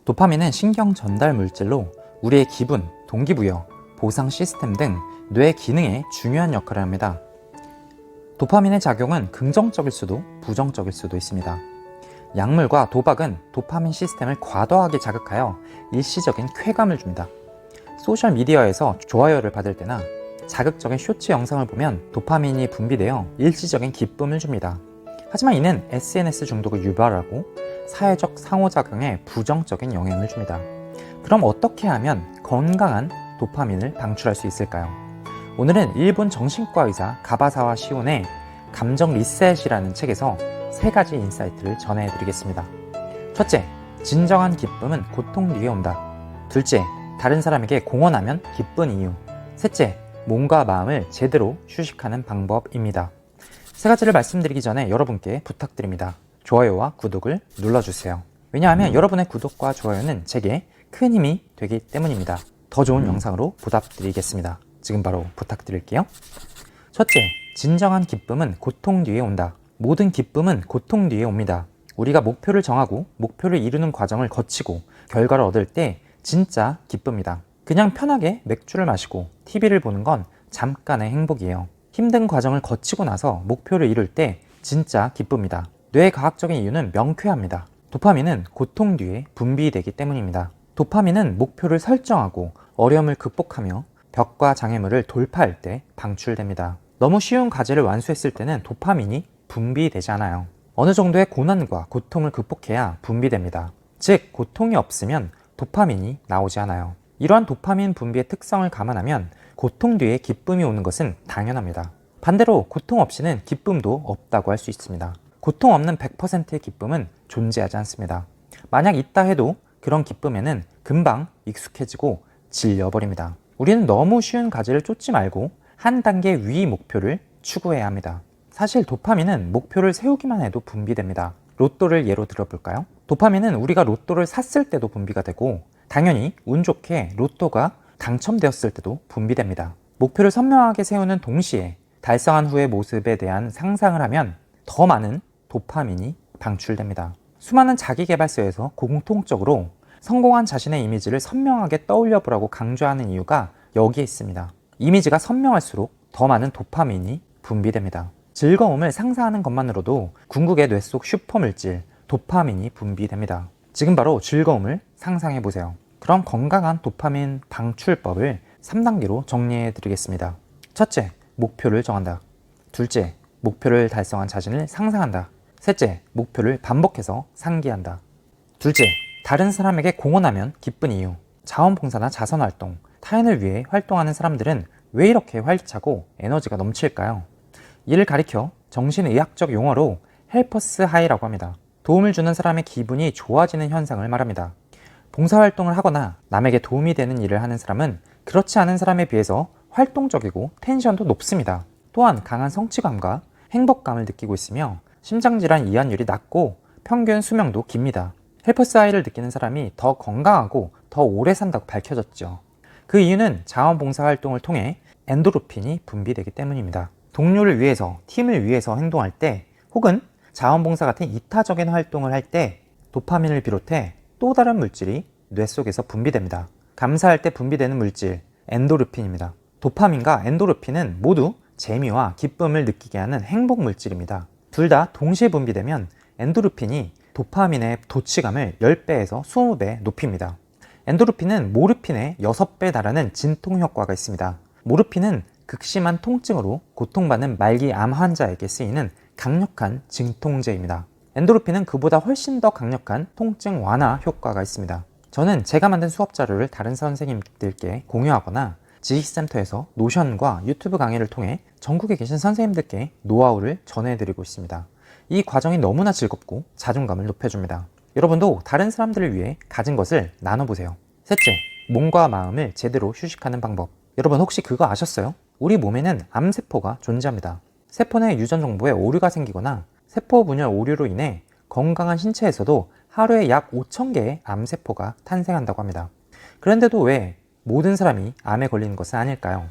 도파민은 신경 전달 물질로 우리의 기분, 동기부여, 보상 시스템 등 뇌 기능에 중요한 역할을 합니다. 도파민의 작용은 긍정적일 수도 부정적일 수도 있습니다. 약물과 도박은 도파민 시스템을 과도하게 자극하여 일시적인 쾌감을 줍니다. 소셜미디어에서 좋아요를 받을 때나 자극적인 쇼츠 영상을 보면 도파민이 분비되어 일시적인 기쁨을 줍니다. 하지만 이는 SNS 중독을 유발하고 사회적 상호작용에 부정적인 영향을 줍니다. 그럼 어떻게 하면 건강한 도파민을 방출할 수 있을까요? 오늘은 일본 정신과 의사 가바사와 시온의 감정 리셋이라는 책에서 3가지 인사이트를 전해드리겠습니다. 첫째, 진정한 기쁨은 고통 뒤에 온다. 둘째, 다른 사람에게 공헌하면 기쁜 이유. 셋째, 몸과 마음을 제대로 휴식하는 방법입니다. 3가지를 말씀드리기 전에 여러분께 부탁드립니다. 좋아요와 구독을 눌러주세요. 왜냐하면 여러분의 구독과 좋아요는 제게 큰 힘이 되기 때문입니다. 더 좋은 영상으로 보답드리겠습니다. 지금 바로 부탁드릴게요. 첫째, 진정한 기쁨은 고통 뒤에 온다. 모든 기쁨은 고통 뒤에 옵니다. 우리가 목표를 정하고 목표를 이루는 과정을 거치고 결과를 얻을 때 진짜 기쁩니다. 그냥 편하게 맥주를 마시고 TV를 보는 건 잠깐의 행복이에요. 힘든 과정을 거치고 나서 목표를 이룰 때 진짜 기쁩니다. 뇌의 과학적인 이유는 명쾌합니다. 도파민은 고통 뒤에 분비되기 때문입니다. 도파민은 목표를 설정하고 어려움을 극복하며 벽과 장애물을 돌파할 때 방출됩니다. 너무 쉬운 과제를 완수했을 때는 도파민이 분비되지 않아요. 어느 정도의 고난과 고통을 극복해야 분비됩니다. 즉, 고통이 없으면 도파민이 나오지 않아요. 이러한 도파민 분비의 특성을 감안하면 고통 뒤에 기쁨이 오는 것은 당연합니다. 반대로 고통 없이는 기쁨도 없다고 할 수 있습니다. 고통 없는 100%의 기쁨은 존재하지 않습니다. 만약 있다 해도 그런 기쁨에는 금방 익숙해지고 질려버립니다. 우리는 너무 쉬운 과제를 쫓지 말고 한 단계 위 목표를 추구해야 합니다. 사실 도파민은 목표를 세우기만 해도 분비됩니다. 로또를 예로 들어볼까요? 도파민은 우리가 로또를 샀을 때도 분비가 되고 당연히 운 좋게 로또가 당첨되었을 때도 분비됩니다. 목표를 선명하게 세우는 동시에 달성한 후의 모습에 대한 상상을 하면 더 많은 도파민이 방출됩니다. 수많은 자기계발서에서 공통적으로 성공한 자신의 이미지를 선명하게 떠올려 보라고 강조하는 이유가 여기에 있습니다. 이미지가 선명할수록 더 많은 도파민이 분비됩니다. 즐거움을 상상하는 것만으로도 궁극의 뇌 속 슈퍼물질 도파민이 분비됩니다. 지금 바로 즐거움을 상상해 보세요. 그럼 건강한 도파민 방출법을 3단계로 정리해 드리겠습니다. 첫째, 목표를 정한다. 둘째, 목표를 달성한 자신을 상상한다. 셋째, 목표를 반복해서 상기한다. 둘째, 다른 사람에게 공헌하면 기쁜 이유. 자원봉사나 자선활동, 타인을 위해 활동하는 사람들은 왜 이렇게 활기차고 에너지가 넘칠까요? 이를 가리켜 정신의학적 용어로 헬퍼스 하이라고 합니다. 도움을 주는 사람의 기분이 좋아지는 현상을 말합니다. 봉사활동을 하거나 남에게 도움이 되는 일을 하는 사람은 그렇지 않은 사람에 비해서 활동적이고 텐션도 높습니다. 또한 강한 성취감과 행복감을 느끼고 있으며 심장질환 이완율이 낮고 평균 수명도 깁니다. 헬퍼스 하이를 느끼는 사람이 더 건강하고 더 오래 산다고 밝혀졌죠. 그 이유는 자원봉사활동을 통해 엔도르핀이 분비되기 때문입니다. 동료를 위해서, 팀을 위해서 행동할 때 혹은 자원봉사 같은 이타적인 활동을 할 때 도파민을 비롯해 또 다른 물질이 뇌 속에서 분비됩니다. 감사할 때 분비되는 물질, 엔도르핀입니다. 도파민과 엔도르핀은 모두 재미와 기쁨을 느끼게 하는 행복 물질입니다. 둘 다 동시에 분비되면 엔도르핀이 도파민의 도취감을 10배에서 20배 높입니다. 엔도르핀은 모르핀의 6배 달하는 진통 효과가 있습니다. 모르핀은 극심한 통증으로 고통받는 말기 암 환자에게 쓰이는 강력한 진통제입니다. 엔도르핀은 그보다 훨씬 더 강력한 통증 완화 효과가 있습니다. 저는 제가 만든 수업 자료를 다른 선생님들께 공유하거나 지식센터에서 노션과 유튜브 강의를 통해 전국에 계신 선생님들께 노하우를 전해드리고 있습니다. 이 과정이 너무나 즐겁고 자존감을 높여줍니다. 여러분도 다른 사람들을 위해 가진 것을 나눠보세요. 셋째, 몸과 마음을 제대로 휴식하는 방법. 여러분 혹시 그거 아셨어요? 우리 몸에는 암세포가 존재합니다. 세포 내 유전 정보에 오류가 생기거나 세포 분열 오류로 인해 건강한 신체에서도 하루에 약 5,000개의 암세포가 탄생한다고 합니다. 그런데도 왜 모든 사람이 암에 걸리는 것은 아닐까요?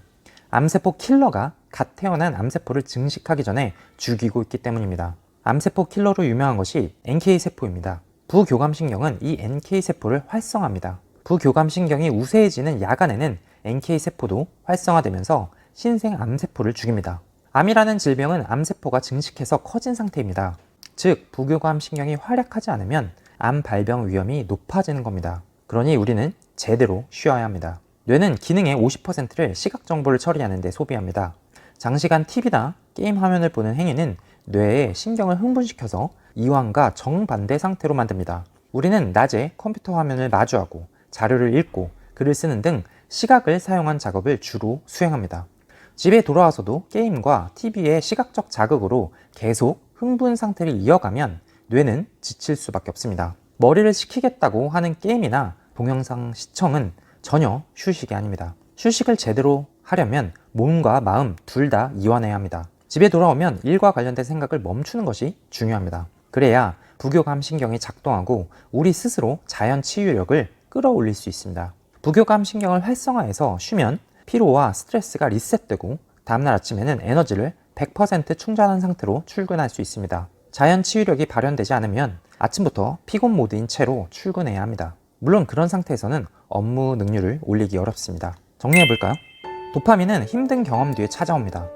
암세포 킬러가 갓 태어난 암세포를 증식하기 전에 죽이고 있기 때문입니다. 암세포 킬러로 유명한 것이 NK세포입니다. 부교감신경은 이 NK세포를 활성화합니다. 부교감신경이 우세해지는 야간에는 NK세포도 활성화되면서 신생 암세포를 죽입니다. 암이라는 질병은 암세포가 증식해서 커진 상태입니다. 즉, 부교감신경이 활약하지 않으면 암 발병 위험이 높아지는 겁니다. 그러니 우리는 제대로 쉬어야 합니다. 뇌는 기능의 50%를 시각 정보를 처리하는 데 소비합니다. 장시간 TV나 게임 화면을 보는 행위는 뇌에 신경을 흥분시켜서 이완과 정반대 상태로 만듭니다. 우리는 낮에 컴퓨터 화면을 마주하고 자료를 읽고 글을 쓰는 등 시각을 사용한 작업을 주로 수행합니다. 집에 돌아와서도 게임과 TV의 시각적 자극으로 계속 흥분 상태를 이어가면 뇌는 지칠 수밖에 없습니다. 머리를 식히겠다고 하는 게임이나 동영상 시청은 전혀 휴식이 아닙니다. 휴식을 제대로 하려면 몸과 마음 둘 다 이완해야 합니다. 집에 돌아오면 일과 관련된 생각을 멈추는 것이 중요합니다. 그래야 부교감신경이 작동하고 우리 스스로 자연 치유력을 끌어올릴 수 있습니다. 부교감신경을 활성화해서 쉬면 피로와 스트레스가 리셋되고 다음날 아침에는 에너지를 100% 충전한 상태로 출근할 수 있습니다. 자연 치유력이 발현되지 않으면 아침부터 피곤 모드인 채로 출근해야 합니다. 물론 그런 상태에서는 업무 능률을 올리기 어렵습니다. 정리해볼까요? 도파민은 힘든 경험 뒤에 찾아옵니다.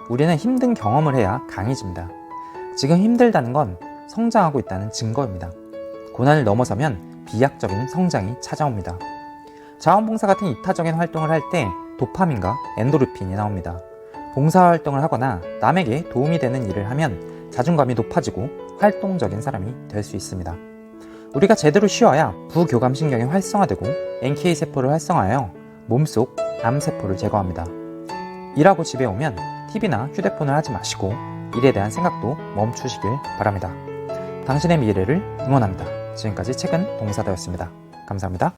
우리는 힘든 경험을 해야 강해집니다. 지금 힘들다는 건 성장하고 있다는 증거입니다. 고난을 넘어서면 비약적인 성장이 찾아옵니다. 자원봉사 같은 이타적인 활동을 할 때 도파민과 엔도르핀이 나옵니다. 봉사활동을 하거나 남에게 도움이 되는 일을 하면 자존감이 높아지고 활동적인 사람이 될 수 있습니다. 우리가 제대로 쉬어야 부교감신경이 활성화되고 NK세포를 활성화하여 몸속 암세포를 제거합니다. 일하고 집에 오면 TV나 휴대폰을 하지 마시고 일에 대한 생각도 멈추시길 바랍니다. 당신의 미래를 응원합니다. 지금까지 책은 동사다였습니다. 감사합니다.